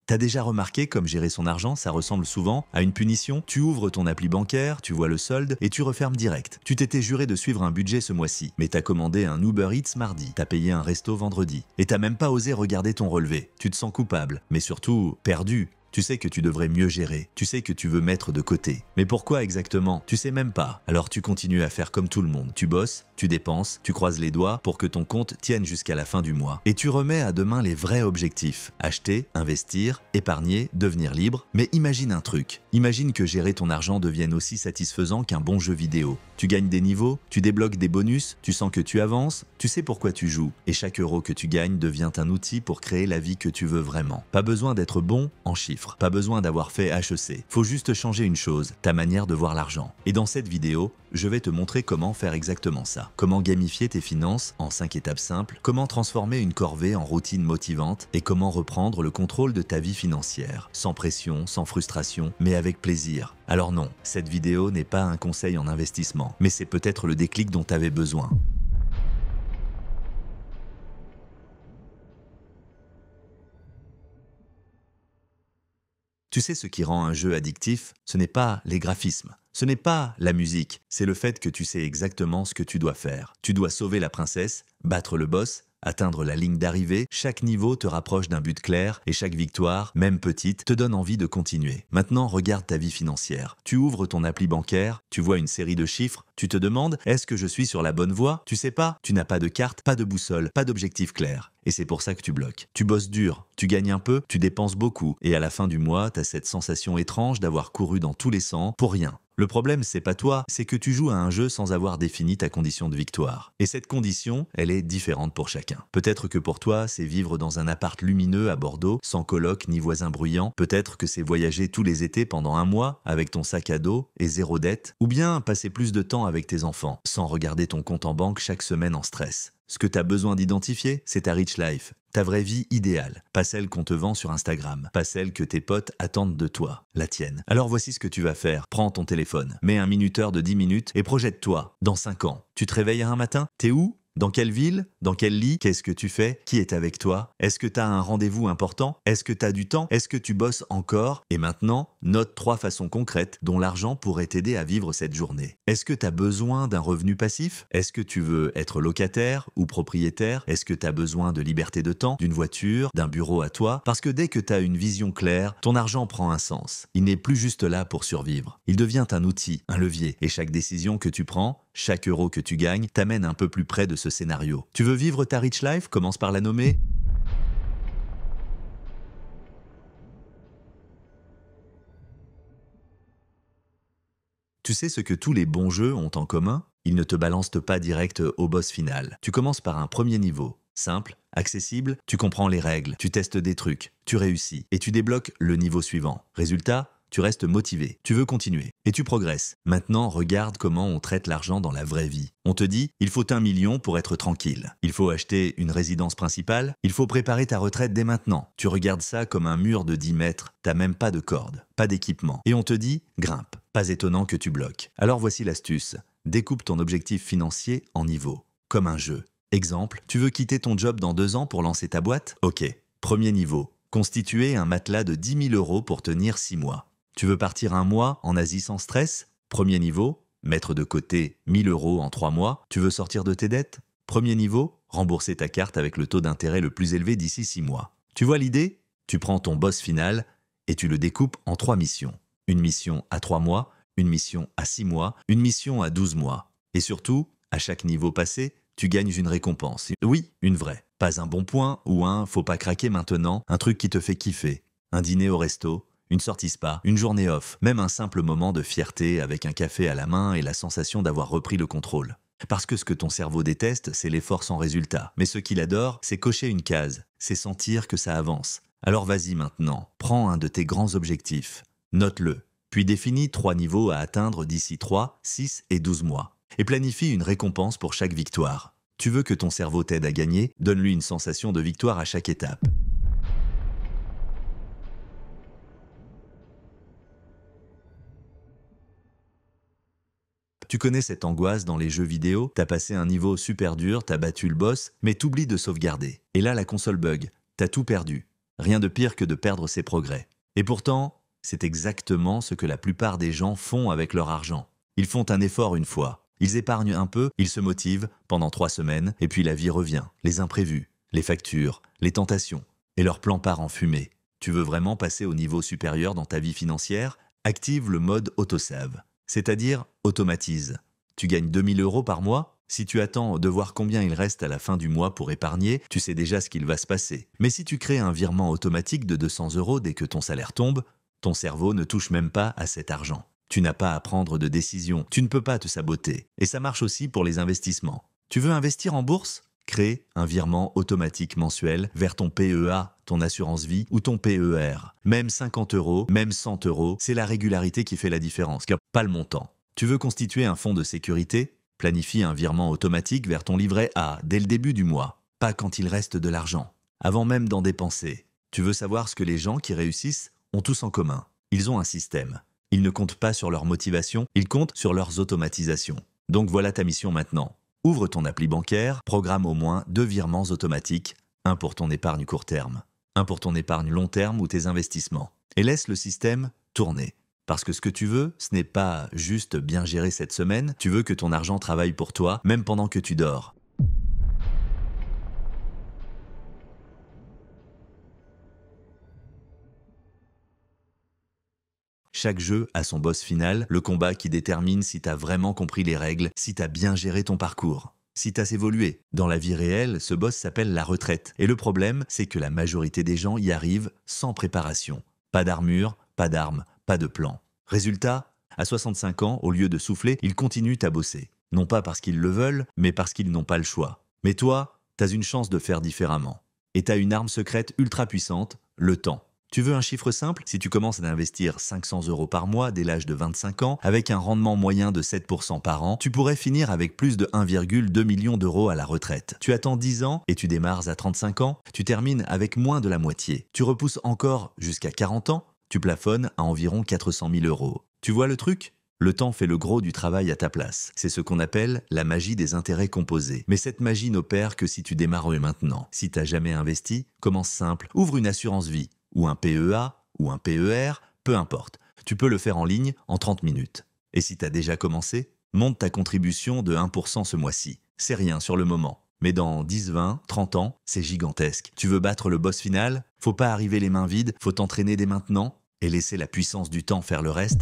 T'as déjà remarqué comme gérer son argent, ça ressemble souvent à une punition? Tu ouvres ton appli bancaire, tu vois le solde et tu refermes direct. Tu t'étais juré de suivre un budget ce mois-ci, mais t'as commandé un Uber Eats mardi, t'as payé un resto vendredi, et t'as même pas osé regarder ton relevé. Tu te sens coupable, mais surtout perdu. Tu sais que tu devrais mieux gérer, tu sais que tu veux mettre de côté. Mais pourquoi exactement? Tu sais même pas. Alors tu continues à faire comme tout le monde. Tu bosses, tu dépenses, tu croises les doigts pour que ton compte tienne jusqu'à la fin du mois. Et tu remets à demain les vrais objectifs. Acheter, investir, épargner, devenir libre. Mais imagine un truc. Imagine que gérer ton argent devienne aussi satisfaisant qu'un bon jeu vidéo. Tu gagnes des niveaux, tu débloques des bonus, tu sens que tu avances, tu sais pourquoi tu joues. Et chaque euro que tu gagnes devient un outil pour créer la vie que tu veux vraiment. Pas besoin d'être bon en chiffres. Pas besoin d'avoir fait HEC. Faut juste changer une chose, ta manière de voir l'argent. Et dans cette vidéo, je vais te montrer comment faire exactement ça. Comment gamifier tes finances en 5 étapes simples, comment transformer une corvée en routine motivante et comment reprendre le contrôle de ta vie financière. Sans pression, sans frustration, mais avec plaisir. Alors non, cette vidéo n'est pas un conseil en investissement, mais c'est peut-être le déclic dont tu avais besoin. Tu sais ce qui rend un jeu addictif? Ce n'est pas les graphismes, ce n'est pas la musique, c'est le fait que tu sais exactement ce que tu dois faire. Tu dois sauver la princesse, battre le boss, atteindre la ligne d'arrivée, chaque niveau te rapproche d'un but clair et chaque victoire, même petite, te donne envie de continuer. Maintenant, regarde ta vie financière. Tu ouvres ton appli bancaire, tu vois une série de chiffres, tu te demandes, est-ce que je suis sur la bonne voie? Tu sais pas, tu n'as pas de carte, pas de boussole, pas d'objectif clair. Et c'est pour ça que tu bloques. Tu bosses dur, tu gagnes un peu, tu dépenses beaucoup. Et à la fin du mois, tu as cette sensation étrange d'avoir couru dans tous les sens pour rien. Le problème, c'est pas toi, c'est que tu joues à un jeu sans avoir défini ta condition de victoire. Et cette condition, elle est différente pour chacun. Peut-être que pour toi, c'est vivre dans un appart lumineux à Bordeaux, sans coloc ni voisins bruyants. Peut-être que c'est voyager tous les étés pendant un mois avec ton sac à dos et zéro dette. Ou bien passer plus de temps avec tes enfants, sans regarder ton compte en banque chaque semaine en stress. Ce que tu as besoin d'identifier, c'est ta rich life, ta vraie vie idéale, pas celle qu'on te vend sur Instagram, pas celle que tes potes attendent de toi, la tienne. Alors voici ce que tu vas faire. Prends ton téléphone, mets un minuteur de 10 minutes et projette-toi dans 5 ans. Tu te réveilles un matin? T'es où? Dans quelle ville? Dans quel lit? Qu'est-ce que tu fais? Qui est avec toi? Est-ce que tu as un rendez-vous important? Est-ce que tu as du temps? Est-ce que tu bosses encore? Et maintenant, note 3 façons concrètes dont l'argent pourrait t'aider à vivre cette journée. Est-ce que tu as besoin d'un revenu passif? Est-ce que tu veux être locataire ou propriétaire? Est-ce que tu as besoin de liberté de temps, d'une voiture, d'un bureau à toi? Parce que dès que tu as une vision claire, ton argent prend un sens. Il n'est plus juste là pour survivre. Il devient un outil, un levier. Et chaque décision que tu prends, chaque euro que tu gagnes, t'amène un peu plus près de ce scénario. Tu veux vivre ta rich life? Commence par la nommer. Tu sais ce que tous les bons jeux ont en commun? Ils ne te balancent pas direct au boss final. Tu commences par un premier niveau. Simple, accessible, tu comprends les règles, tu testes des trucs, tu réussis et tu débloques le niveau suivant. Résultat, tu restes motivé, tu veux continuer et tu progresses. Maintenant, regarde comment on traite l'argent dans la vraie vie. On te dit, il faut 1 million pour être tranquille. Il faut acheter une résidence principale. Il faut préparer ta retraite dès maintenant. Tu regardes ça comme un mur de 10 mètres. T'as même pas de corde, pas d'équipement. Et on te dit, grimpe. Pas étonnant que tu bloques. Alors voici l'astuce. Découpe ton objectif financier en niveaux, comme un jeu. Exemple, tu veux quitter ton job dans 2 ans pour lancer ta boîte? Ok. Premier niveau, constituer un matelas de 10 000 € pour tenir 6 mois. Tu veux partir un mois en Asie sans stress? Premier niveau, mettre de côté 1 000 € en 3 mois. Tu veux sortir de tes dettes? Premier niveau, rembourser ta carte avec le taux d'intérêt le plus élevé d'ici 6 mois. Tu vois l'idée? Tu prends ton boss final et tu le découpes en 3 missions. Une mission à 3 mois, une mission à 6 mois, une mission à 12 mois. Et surtout, à chaque niveau passé, tu gagnes une récompense. Oui, une vraie. Pas un bon point ou un faut pas craquer maintenant, un truc qui te fait kiffer. Un dîner au resto, une sortie spa, une journée off, même un simple moment de fierté avec un café à la main et la sensation d'avoir repris le contrôle. Parce que ce que ton cerveau déteste, c'est l'effort sans résultat. Mais ce qu'il adore, c'est cocher une case, c'est sentir que ça avance. Alors vas-y maintenant, prends un de tes grands objectifs, note-le, puis définis 3 niveaux à atteindre d'ici 3, 6 et 12 mois. Et planifie une récompense pour chaque victoire. Tu veux que ton cerveau t'aide à gagner? Donne-lui une sensation de victoire à chaque étape. Tu connais cette angoisse dans les jeux vidéo? T'as passé un niveau super dur, t'as battu le boss, mais t'oublies de sauvegarder. Et là, la console bug. T'as tout perdu. Rien de pire que de perdre ses progrès. Et pourtant, c'est exactement ce que la plupart des gens font avec leur argent. Ils font un effort une fois, ils épargnent un peu, ils se motivent pendant 3 semaines, et puis la vie revient. Les imprévus, les factures, les tentations, et leur plan part en fumée. Tu veux vraiment passer au niveau supérieur dans ta vie financière? Active le mode autosave, c'est-à-dire automatise. Tu gagnes 2000 € par mois? Si tu attends de voir combien il reste à la fin du mois pour épargner, tu sais déjà ce qu'il va se passer. Mais si tu crées un virement automatique de 200 € dès que ton salaire tombe, ton cerveau ne touche même pas à cet argent. Tu n'as pas à prendre de décision, tu ne peux pas te saboter. Et ça marche aussi pour les investissements. Tu veux investir en bourse? Crée un virement automatique mensuel vers ton PEA, ton assurance vie ou ton PER. Même 50 €, même 100 €, c'est la régularité qui fait la différence, pas le montant. Tu veux constituer un fonds de sécurité? Planifie un virement automatique vers ton livret A dès le début du mois, pas quand il reste de l'argent, avant même d'en dépenser. Tu veux savoir ce que les gens qui réussissent ont tous en commun? Ils ont un système. Ils ne comptent pas sur leur motivation, ils comptent sur leurs automatisations. Donc voilà ta mission maintenant. Ouvre ton appli bancaire, programme au moins 2 virements automatiques, un pour ton épargne court terme, un pour ton épargne long terme ou tes investissements. Et laisse le système tourner. Parce que ce que tu veux, ce n'est pas juste bien gérer cette semaine, tu veux que ton argent travaille pour toi, même pendant que tu dors. Chaque jeu a son boss final, le combat qui détermine si tu as vraiment compris les règles, si tu as bien géré ton parcours. Si tu as évolué. Dans la vie réelle, ce boss s'appelle la retraite. Et le problème, c'est que la majorité des gens y arrivent sans préparation. Pas d'armure, pas d'armes, pas de plan. Résultat, à 65 ans, au lieu de souffler, ils continuent à bosser. Non pas parce qu'ils le veulent, mais parce qu'ils n'ont pas le choix. Mais toi, t'as une chance de faire différemment. Et t'as une arme secrète ultra puissante, le temps. Tu veux un chiffre simple? Si tu commences à investir 500 € par mois dès l'âge de 25 ans, avec un rendement moyen de 7% par an, tu pourrais finir avec plus de 1,2 million d'euros à la retraite. Tu attends 10 ans et tu démarres à 35 ans, tu termines avec moins de la moitié. Tu repousses encore jusqu'à 40 ans, tu plafonnes à environ 400 000 €. Tu vois le truc? Le temps fait le gros du travail à ta place. C'est ce qu'on appelle la magie des intérêts composés. Mais cette magie n'opère que si tu démarres maintenant. Si tu n'as jamais investi, commence simple. Ouvre une assurance vie, ou un PEA, ou un PER, peu importe. Tu peux le faire en ligne en 30 minutes. Et si tu as déjà commencé, monte ta contribution de 1% ce mois-ci. C'est rien sur le moment. Mais dans 10, 20, 30 ans, c'est gigantesque. Tu veux battre le boss final? Faut pas arriver les mains vides, faut t'entraîner dès maintenant et laisser la puissance du temps faire le reste.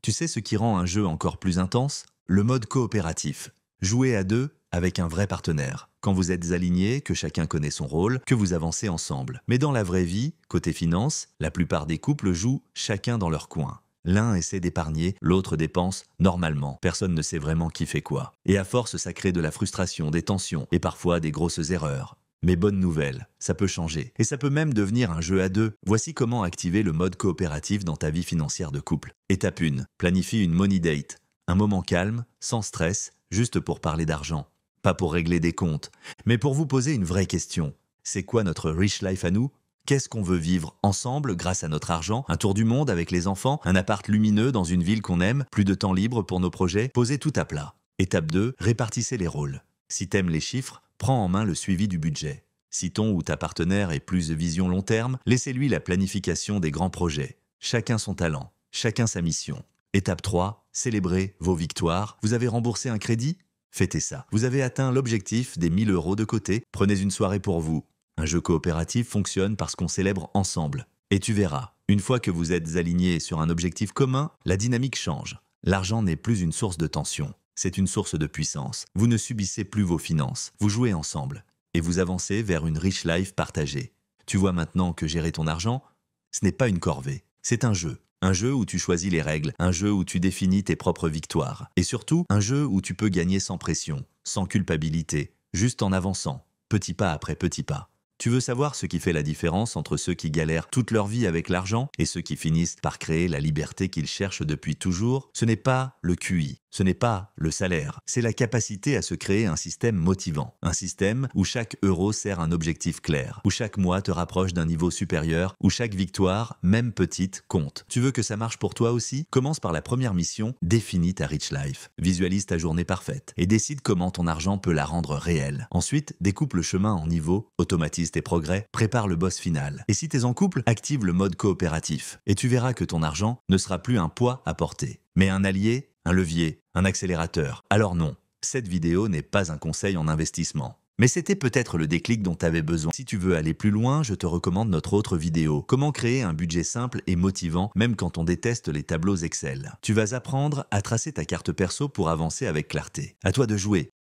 Tu sais ce qui rend un jeu encore plus intense? Le mode coopératif. Jouer à deux avec un vrai partenaire. Quand vous êtes alignés, que chacun connaît son rôle, que vous avancez ensemble. Mais dans la vraie vie, côté finance, la plupart des couples jouent chacun dans leur coin. L'un essaie d'épargner, l'autre dépense normalement. Personne ne sait vraiment qui fait quoi. Et à force, ça crée de la frustration, des tensions et parfois des grosses erreurs. Mais bonne nouvelle, ça peut changer. Et ça peut même devenir un jeu à deux. Voici comment activer le mode coopératif dans ta vie financière de couple. Étape 1. Planifie une money date. Un moment calme, sans stress, juste pour parler d'argent. Pas pour régler des comptes, mais pour vous poser une vraie question. C'est quoi notre rich life à nous? Qu'est-ce qu'on veut vivre ensemble grâce à notre argent? Un tour du monde avec les enfants? Un appart lumineux dans une ville qu'on aime? Plus de temps libre pour nos projets? Posez tout à plat. Étape 2. Répartissez les rôles. Si t'aimes les chiffres, prends en main le suivi du budget. Si ton ou ta partenaire est plus de vision long terme, laissez-lui la planification des grands projets. Chacun son talent, chacun sa mission. Étape 3. Célébrez vos victoires. Vous avez remboursé un crédit? Fêtez ça. Vous avez atteint l'objectif des 1000 € de côté? Prenez une soirée pour vous. Un jeu coopératif fonctionne parce qu'on célèbre ensemble. Et tu verras, une fois que vous êtes alignés sur un objectif commun, la dynamique change. L'argent n'est plus une source de tension, c'est une source de puissance. Vous ne subissez plus vos finances, vous jouez ensemble. Et vous avancez vers une rich life partagée. Tu vois maintenant que gérer ton argent, ce n'est pas une corvée, c'est un jeu. Un jeu où tu choisis les règles, un jeu où tu définis tes propres victoires. Et surtout, un jeu où tu peux gagner sans pression, sans culpabilité, juste en avançant, petit pas après petit pas. Tu veux savoir ce qui fait la différence entre ceux qui galèrent toute leur vie avec l'argent et ceux qui finissent par créer la liberté qu'ils cherchent depuis toujours? Ce n'est pas le QI, ce n'est pas le salaire, c'est la capacité à se créer un système motivant. Un système où chaque euro sert un objectif clair, où chaque mois te rapproche d'un niveau supérieur, où chaque victoire, même petite, compte. Tu veux que ça marche pour toi aussi? Commence par la première mission, définis ta Rich Life. Visualise ta journée parfaite et décide comment ton argent peut la rendre réelle. Ensuite, découpe le chemin en niveaux, automatise tes progrès, prépare le boss final. Et si t'es en couple, active le mode coopératif. Et tu verras que ton argent ne sera plus un poids à porter, mais un allié, un levier, un accélérateur. Alors non, cette vidéo n'est pas un conseil en investissement. Mais c'était peut-être le déclic dont tu avais besoin. Si tu veux aller plus loin, je te recommande notre autre vidéo. Comment créer un budget simple et motivant, même quand on déteste les tableaux Excel. Tu vas apprendre à tracer ta carte perso pour avancer avec clarté. À toi de jouer.